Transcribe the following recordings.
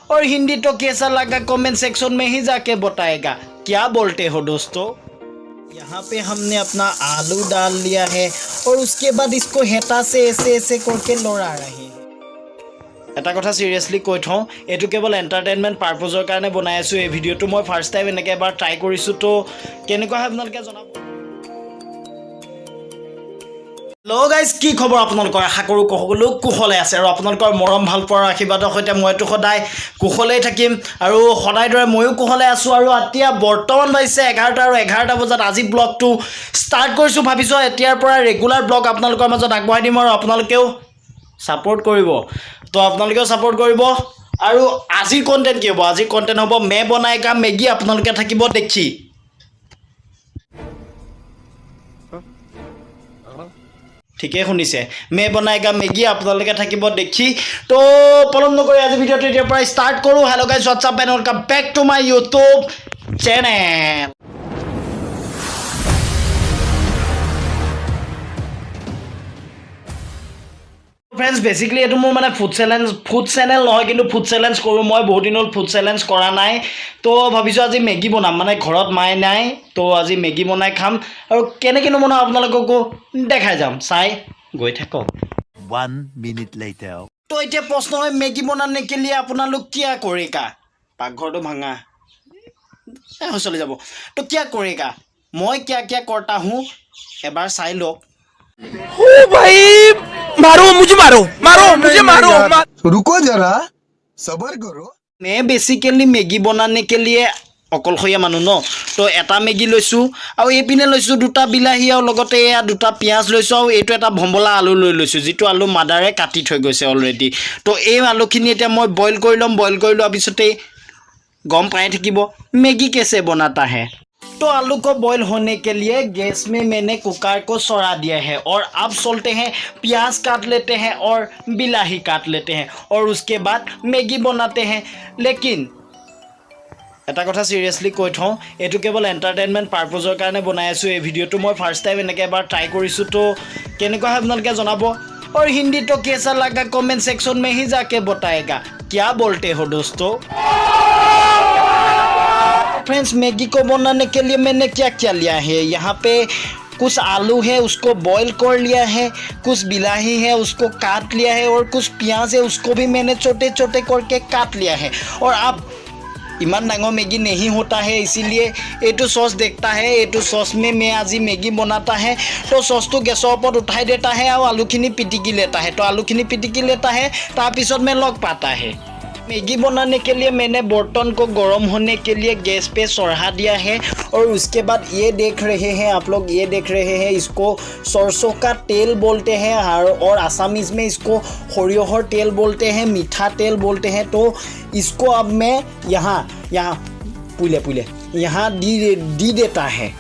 और हिंदी तो कैसा लगा कमेंट सेक्शन में ही जाके बताएगा। क्या बोलते हो दोस्तों। यहाँ पे हमने अपना आलू डाल लिया है और उसके बाद इसको हेता से ऐसे ऐसे करके लड़ा रहे हैं। এটা কথা সিৰিয়াছলি কৈ থওঁ, এইটো কেৱল এণ্টাৰটেইনমেণ্ট পাৰপজৰ কাৰণে বনাই আছোঁ। এই ভিডিঅ'টো মই ফাৰ্ষ্ট টাইম এনেকৈ এবাৰ ট্ৰাই কৰিছোঁ, তো কেনেকুৱা হয় আপোনালোকে জনাব। হেল্ল' গাইজ, কি খবৰ আপোনালোকৰ? আশা কৰোঁ সকলো কুশলে আছে আৰু আপোনালোকৰ মৰম ভাল পোৱাৰ আশীৰ্বাদৰ সৈতে মইতো সদায় কুশলেই থাকিম আৰু সদায় দৰে ময়ো কুশলে আছোঁ। আৰু এতিয়া বৰ্তমান বাজিছে 11টা আৰু 11টা বজাত আজি ব্লগটো ষ্টাৰ্ট কৰিছোঁ। ভাবিছোঁ এতিয়াৰ পৰা ৰেগুলাৰ ব্লগ আপোনালোকৰ মাজত আগবঢ়াই দিম আৰু আপোনালোকেও ছাপোৰ্ট কৰিব। তো আপোনালোকেও ছাপোৰ্ট কৰিব। আৰু আজিৰ কণ্টেণ্ট কি হ'ব? আজিৰ কণ্টেণ্ট হ'ব মে বনাইগা মেগী। আপোনালোকে থাকিব দেখি। ঠিকেই শুনিছে, মে বনাইগা মেগী আপোনালোকে থাকিব দেখি। তো পলম নকৰি আজি ভিডিঅ'টো এতিয়াৰ পৰা ষ্টাৰ্ট কৰোঁ। Hello' guys, what's up and welcome back to my YouTube channel. Friends, basically এইটো মোৰ মানে ফুড চেনেল নহয়, কিন্তু ফুড চেলেঞ্জ কৰোঁ মই। বহুত দিন হ'ল ফুড চেলেঞ্জ কৰা নাই, তো ভাবিছোঁ আজি মেগী বনাম। মানে ঘৰত মায়ে নাই, তো আজি মেগী বনাই খাম আৰু কেনেকৈনো বনাওঁ আপোনালোককো দেখাই যাম। চাই গৈ থাকক। 1 minute later. তো এতিয়া প্ৰশ্ন হয়, মেগী বনানে কে লিয়ে আপোনালোক কিয়া কৰেগা? পাকঘৰটো ভাঙা চলি যাব। তো কিয়া কৰেগা, মই কিয়া কিয়া কৰতা হুঁ এবাৰ চাই লওক। ओ भाई, मारो मुझे, मारो। रुको जरा सबर करो। मैं बेसिकली मेगी बनाने के लिए অকলশৰীয়া মানুহ ন, তো এটা মেগী লৈছোঁ আৰু এইপিনে লৈছোঁ দুটা বিলাহী আৰু লগতে এয়া দুটা পিঁয়াজ লৈছোঁ আৰু এইটো এটা ভম্বলা আলু লৈ লৈছোঁ, যিটো আলু মাদাৰে কাটি থৈ গৈছে অলৰেডি। তো এই আলুখিনি এতিয়া মই বইল কৰি ল'ম। বইল কৰি লোৱাৰ পিছতেই গম পাই থাকিব মেগী कैसे बनाता है। तो आलू को बॉईल होने के लिए गैस में मैंने कुकर को चढ़ा दिया है और अब चलते हैं प्याज काट लेते हैं और बिलाही काट लेते हैं और उसके बाद मैगी बनाते हैं। लेकिन এটা কথা সিৰিয়াছলি কৈ থওঁ, এইটো কেৱল এণ্টাৰটেইনমেণ্ট পাৰপজৰ কাৰণে বনাই আছোঁ। এই ভিডিঅ'টো মই ফাৰ্ষ্ট টাইম এনেকৈ এবাৰ ট্ৰাই কৰিছোঁ, তো কেনেকুৱা হয় আপোনালোকে জনাব। और हिंदी तो कैसा लगा कमेंट सेक्शन में ही जाके बताएगा। क्या बोलते हो दोस्तों। फ्रेंड्स, मैगी को बनाने के लिए मैंने क्या क्या लिया है, यहाँ पे कुछ आलू है उसको बॉईल कर लिया है, कुछ बिलाही है उसको काट लिया है और कुछ प्याज है उसको भी मैंने छोटे छोटे करके काट लिया है। और अब इमान डांगो मैगी नहीं होता है, इसीलिए ये तो सॉस देखता है। ये तो सॉस में मैं आज मैगी बनाता है, तो सॉस तो गैसर पर उठाई देता है और आलूखिनी पिटिकी लेता है। तो आलूखिनी पिटिकी लेता है, तारपिছত में लग पाता है। मैगी बनाने के लिए मैंने बर्तन को गर्म होने के लिए गैस पे चढ़ा दिया है और उसके बाद ये देख रहे हैं आप लोग, ये देख रहे हैं इसको सरसों का तेल बोलते हैं और आसामीज में इसको हरियोहर तेल बोलते हैं, मीठा तेल बोलते हैं। तो इसको अब मैं यहाँ पुले यहाँ दी देता है।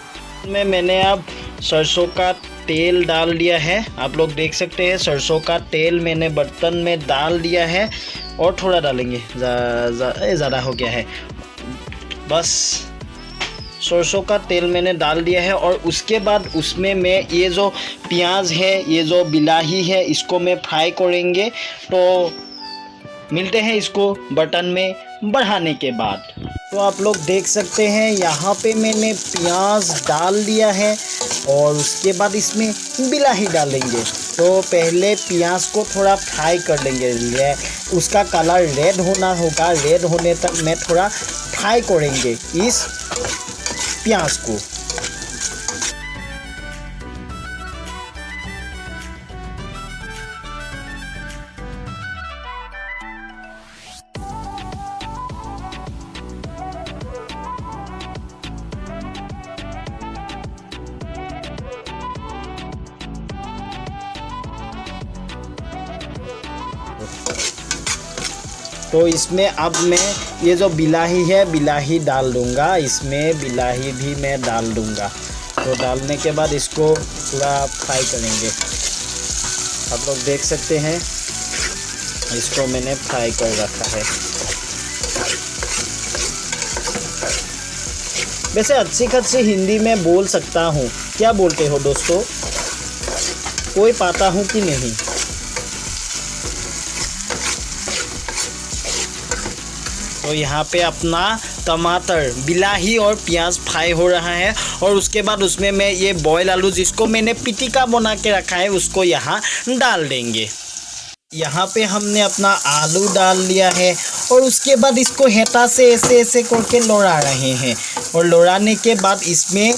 मैंने अब सरसों का तेल डाल दिया है, आप लोग देख सकते हैं। सरसों का तेल मैंने बर्तन में डाल दिया है और थोड़ा डालेंगे, ज़्यादा हो गया है। बस सरसों का तेल मैंने डाल दिया है और उसके बाद उसमें मैं ये जो प्याज है, ये जो बिलाही है, इसको मैं फ्राई करेंगे। तो मिलते हैं इसको बर्तन में बढ़ाने के बाद। तो आप लोग देख सकते हैं यहाँ पे मैंने प्याज डाल दिया है और उसके बाद इसमें बिलाही डालेंगे। तो पहले प्याज को थोड़ा फ्राई कर लेंगे, उसका कलर रेड होना होगा। रेड होने तक मैं थोड़ा फ्राई करेंगे इस प्याज को। तो इसमें अब मैं ये जो बिलाही है, बिलाही डाल दूँगा। इसमें बिलाही भी मैं डाल दूँगा। तो डालने के बाद इसको पूरा फ्राई करेंगे। आप लोग देख सकते हैं इसको मैंने फ्राई कर रखा है। वैसे अच्छी खासी हिंदी में बोल सकता हूँ, क्या बोलते हो दोस्तों? कोई पाता हूँ कि नहीं? तो यहाँ पे अपना टमाटर, बिलाही और प्याज फ्राई हो रहा है और उसके बाद उसमें मैं ये बॉयल आलू जिसको मैंने पिटिका बना के रखा है उसको यहाँ डाल देंगे। यहाँ पे हमने अपना आलू डाल लिया है और उसके बाद इसको हेता से ऐसे ऐसे करके लौड़ा रहे हैं और लौड़ाने के बाद इसमें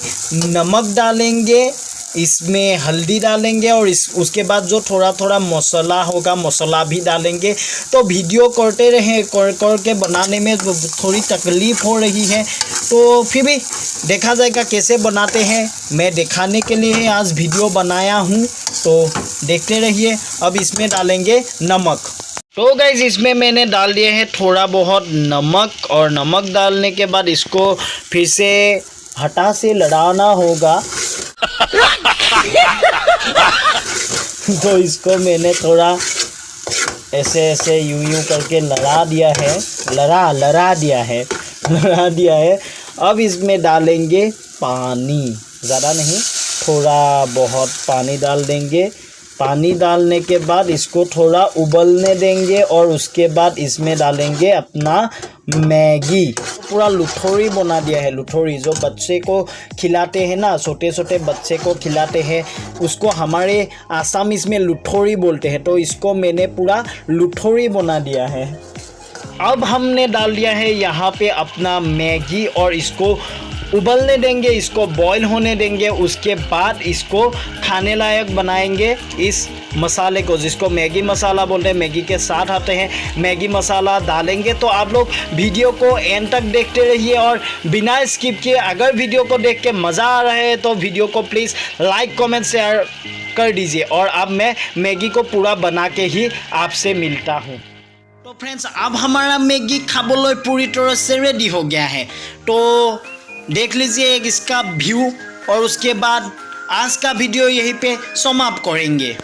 नमक डालेंगे, इसमें हल्दी डालेंगे और उसके बाद जो थोड़ा थोड़ा मसाला होगा मसाला भी डालेंगे। तो वीडियो करते रहे कर के बनाने में थोड़ी तकलीफ़ हो रही है, तो फिर भी देखा जाएगा कैसे बनाते हैं। मैं दिखाने के लिए आज वीडियो बनाया हूँ, तो देखते रहिए। अब इसमें डालेंगे नमक। तो गाइस इसमें मैंने डाल दिए हैं थोड़ा बहुत नमक और नमक डालने के बाद इसको फिर से हटा से लड़ाना होगा। तो इसको मैंने थोड़ा ऐसे ऐसे यूं करके लड़ा दिया है। अब इसमें डालेंगे पानी, ज़्यादा नहीं थोड़ा बहुत पानी डाल देंगे। पानी डालने के बाद इसको थोड़ा उबलने देंगे और उसके बाद इसमें डालेंगे अपना मैगी। पूरा लुथोरी बना दिया है। लुथोरी जो बच्चे को खिलाते हैं ना, छोटे छोटे बच्चे को खिलाते हैं, उसको हमारे आसामीज में लुथोरी बोलते हैं। तो इसको मैंने पूरा लुथोरी बना दिया है। अब हमने डाल दिया है यहाँ पे अपना मैगी और इसको उबलने देंगे, इसको बॉईल होने देंगे। उसके बाद इसको खाने लायक बनाएंगे इस मसाले को, जिसको मैगी मसाला बोलते हैं। मैगी के साथ आते हैं मैगी मसाला डालेंगे। तो आप लोग वीडियो को एंड तक देखते रहिए और बिना स्किप किए अगर वीडियो को देख के मज़ा आ रहा है तो वीडियो को प्लीज़ लाइक कमेंट शेयर कर दीजिए। और अब मैं मैगी को पूरा बना के ही आपसे मिलता हूँ। तो फ्रेंड्स अब हमारा मैगी खाबोलोय पूरी तरह से रेडी हो गया है। तो देख लीजिए एक इसका व्यू और उसके बाद आज का वीडियो यहीं पे समाप्त करेंगे।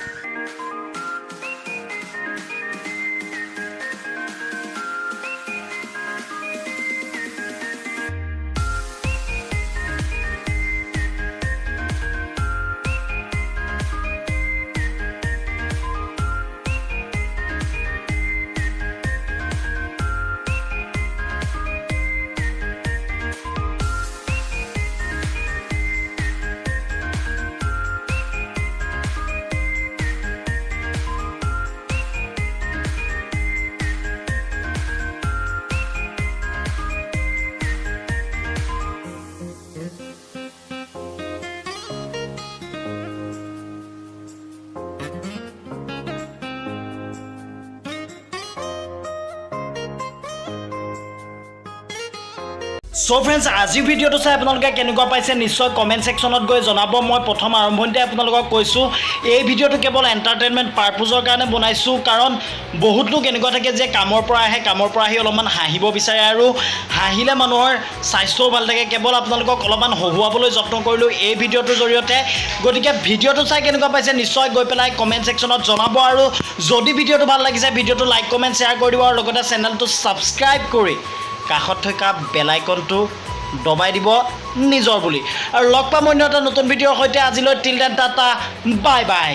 सो फ्रेंड्स আজি ভিডিওটো চাই আপোনালোকে কেনেকুৱা পাইছে নিশ্চয় কমেন্ট সেকশনত গৈ জনাব। মই প্ৰথম আৰম্ভণিতে আপোনালোকক কৈছোঁ এই ভিডিওটো কেৱল এণ্টাৰটেইনমেণ্ট পাৰপোজৰ কাৰণে বনাইছোঁ, কাৰণ বহুত লোক এনেকুৱা থাকে যে কামৰ পৰা আহি অলপমান হাঁহিব বিচাৰে আৰু হাঁহিলে মানুহৰ স্বাস্থ্যও ভাল থাকে। কেৱল আপোনালোকক অলপমান হহুৱাবলৈ যত্ন কৰিলোঁ এই ভিডিওটোৰ জৰিয়তে। গতিকে ভিডিওটো চাই কেনেকুৱা পাইছে নিশ্চয় গৈ পেলাই কমেন্ট সেকশনত জনাব আৰু যদি ভিডিওটো ভাল লাগিছে ভিডিওটো লাইক কমেন্ট শ্বেয়াৰ কৰি দিব আৰু লগতে চেনেলটো ছাবস্ক্ৰাইব কৰি কাষত থকা বেল আইকনটো দবাই দিব নিজৰ বুলি। আৰু লগ পাম অন্য এটা নতুন ভিডিঅ'ৰ সৈতে। আজিলৈ till then tata, bye by.